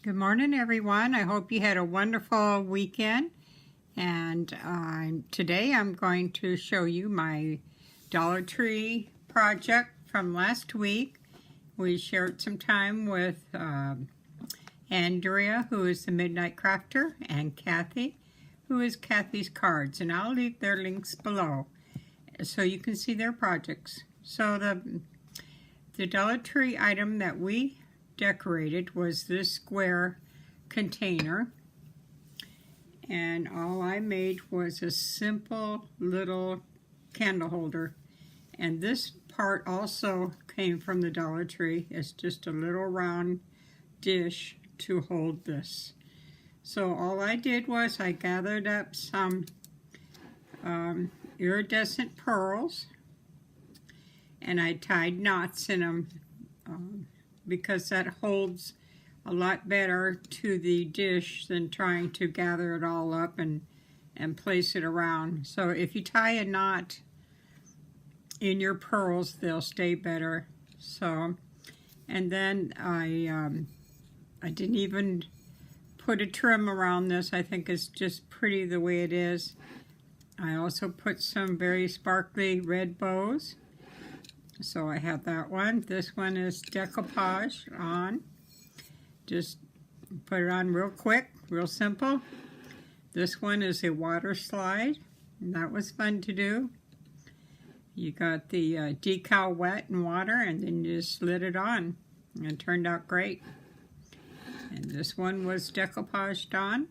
Good morning, everyone. I hope you had a wonderful weekend. And today I'm going to show you my Dollar Tree project from last week. We shared some time with Andrea, who is the Midnight Crafter, and Kathy, who is Kathy's Cards. And I'll leave their links below so you can see their projects. So the Dollar Tree item that we decorated was this square container, and all I made was a simple little candle holder, and this part also came from the Dollar Tree. It's just a little round dish to hold this. So all I did was I gathered up some iridescent pearls, and I tied knots in them because that holds a lot better to the dish than trying to gather it all up and place it around. So if you tie a knot in your pearls, they'll stay better. So, and then I didn't even put a trim around this. I think it's just pretty the way it is. I also put some very sparkly red bows. So I have that one. This one is decoupage on. Just put it on real quick, real simple. This one is a water slide, and that was fun to do. You got the decal wet in water, and then you just slid it on, and it turned out great. And this one was decoupaged on.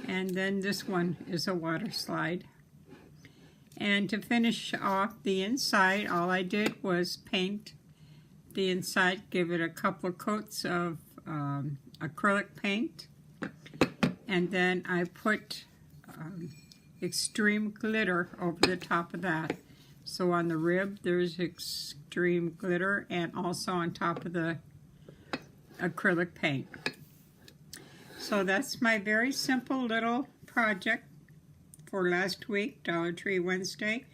And then this one is a water slide. And to finish off the inside, all I did was paint the inside, give it a couple of coats of acrylic paint, and then I put extreme glitter over the top of that. So on the rib there's extreme glitter, and also on top of the acrylic paint. So that's my very simple little project for last week, Dollar Tree Wednesday.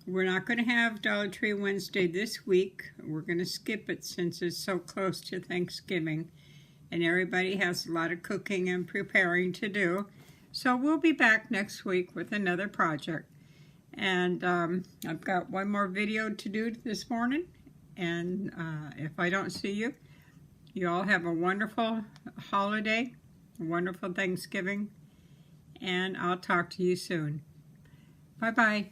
We're not going to have Dollar Tree Wednesday this week. We're going to skip it since it's so close to Thanksgiving and everybody has a lot of cooking and preparing to do. So we'll be back next week with another project. And I've got one more video to do this morning. And if I don't see you, you all have a wonderful holiday, a wonderful Thanksgiving. And I'll talk to you soon. Bye-bye.